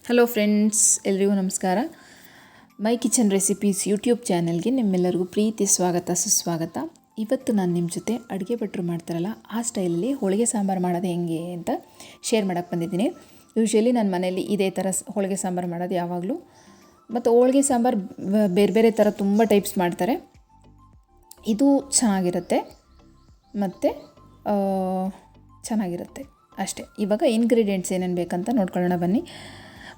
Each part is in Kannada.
ಹಲೋ ಫ್ರೆಂಡ್ಸ್, ಎಲ್ರಿಗೂ ನಮಸ್ಕಾರ. ಮೈ ಕಿಚನ್ ರೆಸಿಪೀಸ್ ಯೂಟ್ಯೂಬ್ ಚಾನಲ್ಗೆ ನಿಮ್ಮೆಲ್ಲರಿಗೂ ಪ್ರೀತಿ ಸ್ವಾಗತ ಸುಸ್ವಾಗತ. ಇವತ್ತು ನಾನು ನಿಮ್ಮ ಜೊತೆ ಅಡುಗೆ ಭಟ್ರು ಮಾಡ್ತಾರಲ್ಲ ಆ ಸ್ಟೈಲಲ್ಲಿ ಹೋಳಿಗೆ ಸಾಂಬಾರು ಮಾಡೋದು ಹೆಂಗೆ ಅಂತ ಶೇರ್ ಮಾಡೋಕ್ಕೆ ಬಂದಿದ್ದೀನಿ. ಯೂಶ್ವಲಿ ನನ್ನ ಮನೆಯಲ್ಲಿ ಇದೇ ಥರ ಹೋಳಿಗೆ ಸಾಂಬಾರು ಮಾಡೋದು ಯಾವಾಗಲೂ. ಮತ್ತು ಹೋಳಿಗೆ ಸಾಂಬಾರು ಬೇರೆ ಬೇರೆ ಥರ ತುಂಬ ಟೈಪ್ಸ್ ಮಾಡ್ತಾರೆ. ಇದು ಚೆನ್ನಾಗಿರುತ್ತೆ ಮತ್ತು ಚೆನ್ನಾಗಿರುತ್ತೆ ಅಷ್ಟೇ. ಇವಾಗ ಇಂಗ್ರೀಡಿಯೆಂಟ್ಸ್ ಏನೇನು ಬೇಕಂತ ನೋಡ್ಕೊಳ್ಳೋಣ ಬನ್ನಿ.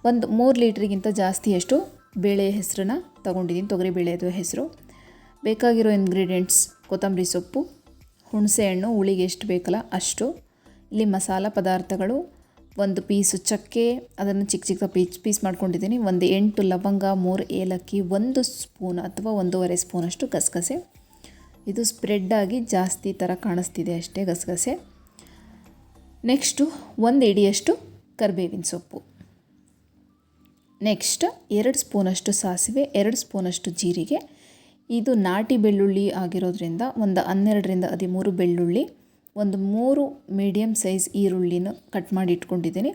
ಒಂದು 3 ಲೀಟ್ರಿಗಿಂತ ಜಾಸ್ತಿಯಷ್ಟು ಬೇಳೆ ಹೆಸರನ್ನ ತೊಗೊಂಡಿದ್ದೀನಿ, ತೊಗರಿಬೇಳೆದು ಹೆಸರು. ಬೇಕಾಗಿರೋ ಇಂಗ್ರೀಡಿಯೆಂಟ್ಸ್: ಕೊತ್ತಂಬರಿ ಸೊಪ್ಪು, ಹುಣಸೆಹಣ್ಣು, ಹುಳಿಗೆ ಎಷ್ಟು ಬೇಕಲ್ಲ ಅಷ್ಟು. ಇಲ್ಲಿ ಮಸಾಲ ಪದಾರ್ಥಗಳು: ಒಂದು ಪೀಸು ಚಕ್ಕೆ, ಅದನ್ನು ಚಿಕ್ಕ ಚಿಕ್ಕ ಪೀಸ್ ಮಾಡ್ಕೊಂಡಿದ್ದೀನಿ. ಒಂದು 8 ಲವಂಗ, 3 ಏಲಕ್ಕಿ, 1 ಸ್ಪೂನ್ ಅಥವಾ 1.5 ಸ್ಪೂನಷ್ಟು ಗಸಗಸೆ. ಇದು ಸ್ಪ್ರೆಡ್ಡಾಗಿ ಜಾಸ್ತಿ ಥರ ಕಾಣಿಸ್ತಿದೆ ಅಷ್ಟೇ ಗಸಗಸೆ. ನೆಕ್ಸ್ಟು 1 ಹಿಡಿಯಷ್ಟು ಕರಿಬೇವಿನ ಸೊಪ್ಪು. ನೆಕ್ಸ್ಟ್ 2 ಸ್ಪೂನಷ್ಟು ಸಾಸಿವೆ, 2 ಸ್ಪೂನಷ್ಟು ಜೀರಿಗೆ. ಇದು ನಾಟಿ ಬೆಳ್ಳುಳ್ಳಿ ಆಗಿರೋದ್ರಿಂದ ಒಂದು 12ರಿಂದ 13 ಬೆಳ್ಳುಳ್ಳಿ, ಒಂದು 3 ಮೀಡಿಯಮ್ ಸೈಜ್ ಈರುಳ್ಳಿನ ಕಟ್ ಮಾಡಿ ಇಟ್ಕೊಂಡಿದ್ದೀನಿ,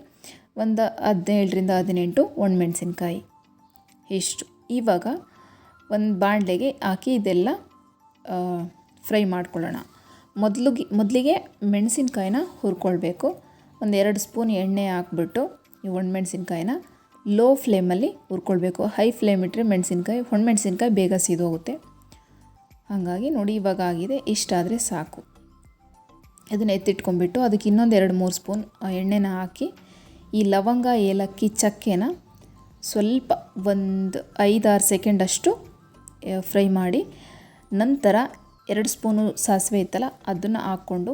ಒಂದು 17ರಿಂದ 18 ಒಣಮೆಣಸಿನ್ಕಾಯಿ. ಇಷ್ಟು. ಇವಾಗ ಒಂದು ಬಾಣಲೆಗೆ ಹಾಕಿ ಇದೆಲ್ಲ ಫ್ರೈ ಮಾಡ್ಕೊಳ್ಳೋಣ. ಮೊದಲಿಗೆ ಮೆಣಸಿನ್ಕಾಯಿನ ಹುರ್ಕೊಳ್ಬೇಕು. ಒಂದು 2 ಸ್ಪೂನ್ ಎಣ್ಣೆ ಹಾಕ್ಬಿಟ್ಟು ಈ ಒಣಮೆಣಸಿನ್ಕಾಯಿನ ಲೋ ಫ್ಲೇಮಲ್ಲಿ ಹುರ್ಕೊಳ್ಬೇಕು. ಹೈ ಫ್ಲೇಮ್ ಇಟ್ಟರೆ ಒಣಮೆಣಸಿನ್ಕಾಯಿ ಬೇಗ ಸೀದೋಗುತ್ತೆ. ಹಾಗಾಗಿ ನೋಡಿ, ಇವಾಗ ಆಗಿದೆ. ಇಷ್ಟಾದರೆ ಸಾಕು. ಇದನ್ನು ಎತ್ತಿಟ್ಕೊಂಡ್ಬಿಟ್ಟು ಅದಕ್ಕೆ ಇನ್ನೊಂದು 2-3 ಸ್ಪೂನ್ ಎಣ್ಣೆನ ಹಾಕಿ ಈ ಲವಂಗ, ಏಲಕ್ಕಿ, ಚಕ್ಕೆನ ಸ್ವಲ್ಪ ಒಂದು 5-6 ಸೆಕೆಂಡಷ್ಟು ಫ್ರೈ ಮಾಡಿ, ನಂತರ 2 ಸ್ಪೂನು ಸಾಸಿವೆ ಇತ್ತಲ್ಲ ಅದನ್ನು ಹಾಕ್ಕೊಂಡು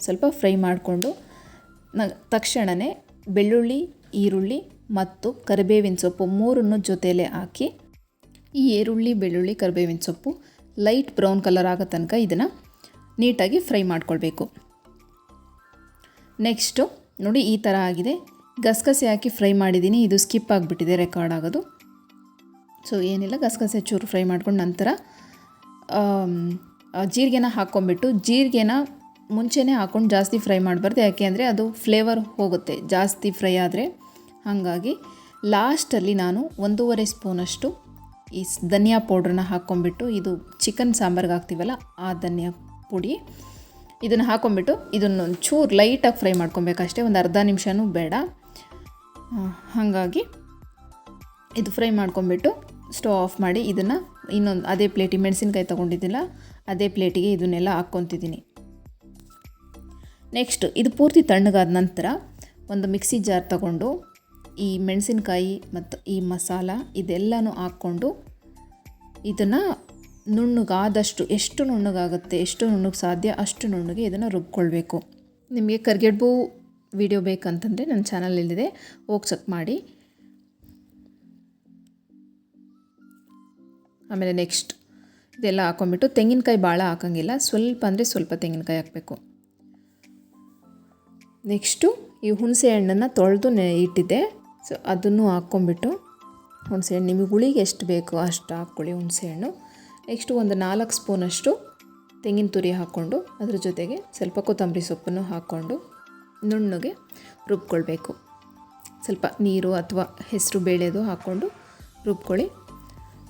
ಸ್ವಲ್ಪ ಫ್ರೈ ಮಾಡಿಕೊಂಡು ತಕ್ಷಣವೇ ಬೆಳ್ಳುಳ್ಳಿ, ಈರುಳ್ಳಿ ಮತ್ತು ಕರಿಬೇವಿನ ಸೊಪ್ಪು 3 ಜೊತೆಯಲ್ಲೇ ಹಾಕಿ ಈ ಈರುಳ್ಳಿ, ಬೆಳ್ಳುಳ್ಳಿ, ಕರಿಬೇವಿನ ಸೊಪ್ಪು ಲೈಟ್ ಬ್ರೌನ್ ಕಲರ್ ಆಗೋ ತನಕ ಇದನ್ನು ನೀಟಾಗಿ ಫ್ರೈ ಮಾಡ್ಕೊಳ್ಬೇಕು. ನೆಕ್ಸ್ಟು ನೋಡಿ, ಈ ಥರ ಆಗಿದೆ. ಗಸಗಸೆ ಹಾಕಿ ಫ್ರೈ ಮಾಡಿದ್ದೀನಿ, ಇದು ಸ್ಕಿಪ್ ಆಗಿಬಿಟ್ಟಿದೆ ರೆಕಾರ್ಡ್ ಆಗೋದು. ಸೊ ಏನಿಲ್ಲ, ಗಸಗಸೆ ಚೂರು ಫ್ರೈ ಮಾಡ್ಕೊಂಡು ನಂತರ ಜೀರಿಗೆನ ಹಾಕ್ಕೊಂಬಿಟ್ಟು, ಜೀರಿಗೆನ ಮುಂಚೆನೇ ಹಾಕ್ಕೊಂಡು ಜಾಸ್ತಿ ಫ್ರೈ ಮಾಡಬಾರ್ದು, ಯಾಕೆ ಅಂದರೆ ಅದು ಫ್ಲೇವರ್ ಹೋಗುತ್ತೆ ಜಾಸ್ತಿ ಫ್ರೈ ಆದರೆ. ಹಾಗಾಗಿ ಲಾಸ್ಟಲ್ಲಿ ನಾನು 1.5 ಸ್ಪೂನಷ್ಟು ಈ ಧನಿಯಾ ಪೌಡ್ರನ್ನ ಹಾಕ್ಕೊಂಬಿಟ್ಟು, ಇದು ಚಿಕನ್ ಸಾಂಬಾರ್ಗೆ ಹಾಕ್ತೀವಲ್ಲ ಆ ಧನಿಯಾ ಪುಡಿ, ಇದನ್ನು ಹಾಕ್ಕೊಂಬಿಟ್ಟು ಇದನ್ನು ಚೂರು ಲೈಟಾಗಿ ಫ್ರೈ ಮಾಡ್ಕೊಬೇಕಷ್ಟೇ, ಒಂದು ಅರ್ಧ ನಿಮಿಷನೂ ಬೇಡ. ಹಾಗಾಗಿ ಇದು ಫ್ರೈ ಮಾಡ್ಕೊಂಬಿಟ್ಟು ಸ್ಟವ್ ಆಫ್ ಮಾಡಿ ಇದನ್ನು ಇನ್ನೊಂದು ಅದೇ ಪ್ಲೇಟಿಗೆ, ಮೆಣಸಿನ್ಕಾಯಿ ತೊಗೊಂಡಿದ್ದಿಲ್ಲ ಅದೇ ಪ್ಲೇಟಿಗೆ ಇದನ್ನೆಲ್ಲ ಹಾಕ್ಕೊತಿದ್ದೀನಿ. ನೆಕ್ಸ್ಟ್ ಇದು ಪೂರ್ತಿ ತಣ್ಣಗಾದ ನಂತರ ಒಂದು ಮಿಕ್ಸಿ ಜಾರ್ ತಗೊಂಡು ಈ ಮೆಣಸಿನ್ಕಾಯಿ ಮತ್ತು ಈ ಮಸಾಲ ಇದೆಲ್ಲನೂ ಹಾಕ್ಕೊಂಡು ಇದನ್ನು ನುಣ್ಣಗಾದಷ್ಟು, ಎಷ್ಟು ನುಣ್ಣಗಾಗುತ್ತೆ, ಎಷ್ಟು ನುಣ್ಣಗೆ ಸಾಧ್ಯ ಅಷ್ಟು ನುಣ್ಣಗೆ ಇದನ್ನು ರುಬ್ಕೊಳ್ಬೇಕು. ನಿಮಗೆ ಕರಿಗಡುಬು ವಿಡಿಯೋ ಬೇಕಂತಂದರೆ ನನ್ನ ಚಾನಲಲ್ಲಿದೆ, ಹೋಗಿ ಚೆಕ್ ಮಾಡಿ. ಆಮೇಲೆ ನೆಕ್ಸ್ಟ್ ಇದೆಲ್ಲ ಹಾಕ್ಕೊಂಬಿಟ್ಟು, ತೆಂಗಿನಕಾಯಿ ಭಾಳ ಹಾಕೋಂಗಿಲ್ಲ, ಸ್ವಲ್ಪ ಅಂದರೆ ಸ್ವಲ್ಪ ತೆಂಗಿನಕಾಯಿ ಹಾಕಬೇಕು. ನೆಕ್ಸ್ಟು ಈ ಹುಣಸೆ ಹಣ್ಣನ್ನು ತೊಳೆದು ಇಟ್ಟಿದ್ದೆ, ಸೊ ಅದನ್ನು ಹಾಕ್ಕೊಂಬಿಟ್ಟು, ಹುಣಸೆಹಣ್ಣು ನಿಮಗೆ ಹುಳಿಗೆ ಎಷ್ಟು ಬೇಕೋ ಅಷ್ಟು ಹಾಕ್ಕೊಳ್ಳಿ ಹುಣಸೆಹಣ್ಣು. ನೆಕ್ಸ್ಟು ಒಂದು 4 ಸ್ಪೂನಷ್ಟು ತೆಂಗಿನ ತುರಿ ಹಾಕ್ಕೊಂಡು ಅದ್ರ ಜೊತೆಗೆ ಸ್ವಲ್ಪ ಕೊತ್ತಂಬರಿ ಸೊಪ್ಪನ್ನು ಹಾಕ್ಕೊಂಡು ನುಣ್ಣಗೆ ರುಬ್ಕೊಳ್ಬೇಕು. ಸ್ವಲ್ಪ ನೀರು ಅಥವಾ ಹೆಸರು ಬೇಳೆದು ಹಾಕ್ಕೊಂಡು ರುಬ್ಕೊಳ್ಳಿ.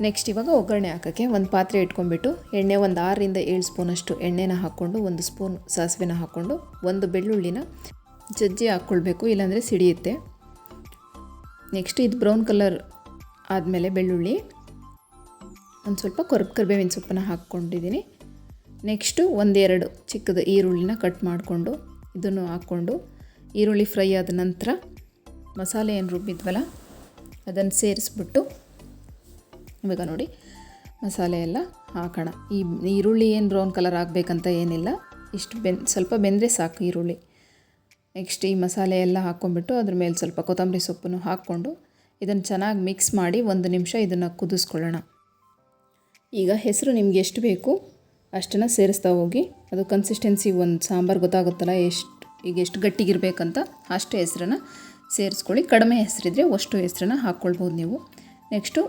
ನೆಕ್ಸ್ಟ್ ಇವಾಗ ಒಗ್ಗರಣೆ ಹಾಕೋಕ್ಕೆ ಒಂದು ಪಾತ್ರೆ ಇಟ್ಕೊಂಡ್ಬಿಟ್ಟು ಎಣ್ಣೆ ಒಂದು 6ರಿಂದ 7 ಸ್ಪೂನಷ್ಟು ಎಣ್ಣೆನ ಹಾಕ್ಕೊಂಡು, 1 ಸ್ಪೂನ್ ಸಾಸಿವೆನ ಹಾಕ್ಕೊಂಡು, 1 ಬೆಳ್ಳುಳ್ಳಿನ ಜಜ್ಜಿ ಹಾಕ್ಕೊಳ್ಬೇಕು, ಇಲ್ಲಾಂದರೆ ಸಿಡಿಯುತ್ತೆ. ನೆಕ್ಸ್ಟ್ ಇದು ಬ್ರೌನ್ ಕಲರ್ ಆದಮೇಲೆ ಬೆಳ್ಳುಳ್ಳಿ, ಒಂದು ಸ್ವಲ್ಪ ಕರಿಬೇವಿನ ಸೊಪ್ಪನ್ನು ಹಾಕ್ಕೊಂಡಿದ್ದೀನಿ. ನೆಕ್ಸ್ಟು 1-2 ಚಿಕ್ಕದು ಈರುಳ್ಳಿನ ಕಟ್ ಮಾಡಿಕೊಂಡು ಇದನ್ನು ಹಾಕ್ಕೊಂಡು, ಈರುಳ್ಳಿ ಫ್ರೈ ಆದ ನಂತರ ಮಸಾಲೆ ಏನು ರುಬ್ಬಿದ್ವಲ್ಲ ಅದನ್ನು ಸೇರಿಸ್ಬಿಟ್ಟು, ಇವಾಗ ನೋಡಿ ಮಸಾಲೆ ಎಲ್ಲ ಹಾಕೋಣ. ಈ ಈರುಳ್ಳಿ ಏನು ಬ್ರೌನ್ ಕಲರ್ ಆಗಬೇಕಂತ ಏನಿಲ್ಲ, ಇಷ್ಟು ಸ್ವಲ್ಪ ಬೆಂದರೆ ಸಾಕು ಈರುಳ್ಳಿ. ನೆಕ್ಸ್ಟ್ ಈ ಮಸಾಲೆ ಎಲ್ಲ ಹಾಕ್ಕೊಂಬಿಟ್ಟು ಅದ್ರ ಮೇಲೆ ಸ್ವಲ್ಪ ಕೊತ್ತಂಬರಿ ಸೊಪ್ಪನ್ನು ಹಾಕ್ಕೊಂಡು ಇದನ್ನು ಚೆನ್ನಾಗಿ ಮಿಕ್ಸ್ ಮಾಡಿ 1 ನಿಮಿಷ ಇದನ್ನು ಕುದಿಸ್ಕೊಳ್ಳೋಣ. ಈಗ ಹೆಸರು ನಿಮ್ಗೆ ಎಷ್ಟು ಬೇಕು ಅಷ್ಟನ್ನು ಸೇರಿಸ್ತಾ ಹೋಗಿ, ಅದು ಕನ್ಸಿಸ್ಟೆನ್ಸಿ ಒಂದು ಸಾಂಬಾರು ಗೊತ್ತಾಗುತ್ತಲ್ಲ ಈಗ ಎಷ್ಟು ಗಟ್ಟಿಗಿರಬೇಕಂತ ಅಷ್ಟು ಹೆಸರನ್ನು ಸೇರಿಸ್ಕೊಳ್ಳಿ. ಕಡಿಮೆ ಹೆಸರಿದ್ರೆ ಅಷ್ಟು ಹೆಸರನ್ನು ಹಾಕ್ಕೊಳ್ಬೋದು ನೀವು. ನೆಕ್ಸ್ಟು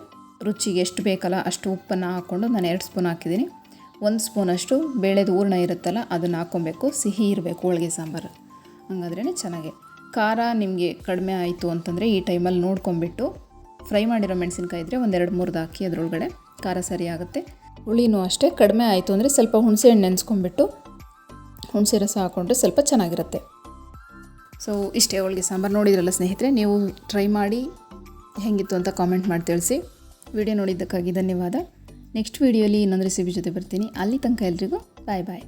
ರುಚಿಗೆ ಎಷ್ಟು ಬೇಕಲ್ಲ ಅಷ್ಟು ಉಪ್ಪನ್ನು ಹಾಕ್ಕೊಂಡು ನಾನು 2 ಸ್ಪೂನ್ ಹಾಕಿದ್ದೀನಿ. 1 ಸ್ಪೂನಷ್ಟು ಬೇಳೆದು ಹೂರಣ ಇರುತ್ತಲ್ಲ ಅದನ್ನು ಹಾಕ್ಕೊಬೇಕು. ಸಿಹಿ ಇರಬೇಕು ಹೋಳಿಗೆ ಸಾಂಬಾರು, ಹಂಗಾದ್ರೇ ಚೆನ್ನಾಗಿ. ಖಾರ ನಿಮಗೆ ಕಡಿಮೆ ಆಯಿತು ಅಂತಂದರೆ ಈ ಟೈಮಲ್ಲಿ ನೋಡ್ಕೊಂಬಿಟ್ಟು ಫ್ರೈ ಮಾಡಿರೋ ಮೆಣಸಿನ್ಕಾಯಿ ಇದ್ದರೆ ಒಂದು 2-3 ಹಾಕಿ ಅದರೊಳಗಡೆ ಖಾರ ಸರಿ ಆಗುತ್ತೆ. ಹುಳಿನೂ ಅಷ್ಟೇ ಕಡಿಮೆ ಆಯಿತು ಅಂದರೆ ಸ್ವಲ್ಪ ಹುಣಸೆಹಣ್ಣು ನೆನೆಸ್ಕೊಂಬಿಟ್ಟು ಹುಣಸೆ ರಸ ಹಾಕ್ಕೊಂಡ್ರೆ ಸ್ವಲ್ಪ ಚೆನ್ನಾಗಿರುತ್ತೆ. ಸೊ ಇಷ್ಟೇ ಹೋಳಿಗೆ ಸಾಂಬಾರು. ನೋಡಿದ್ರಲ್ಲ ಸ್ನೇಹಿತರೆ, ನೀವು ಟ್ರೈ ಮಾಡಿ ಹೇಗಿತ್ತು ಅಂತ ಕಾಮೆಂಟ್ ಮಾಡಿ ತಿಳಿಸಿ. ವಿಡಿಯೋ ನೋಡಿದ್ದಕ್ಕಾಗಿ ಧನ್ಯವಾದ. ನೆಕ್ಸ್ಟ್ ವಿಡಿಯೋಲಿ ಇನ್ನೊಂದು ರೆಸಿಪಿ ಜೊತೆ ಬರ್ತೀನಿ. ಅಲ್ಲಿ ತನಕ ಎಲ್ರಿಗೂ ಬಾಯ್ ಬಾಯ್.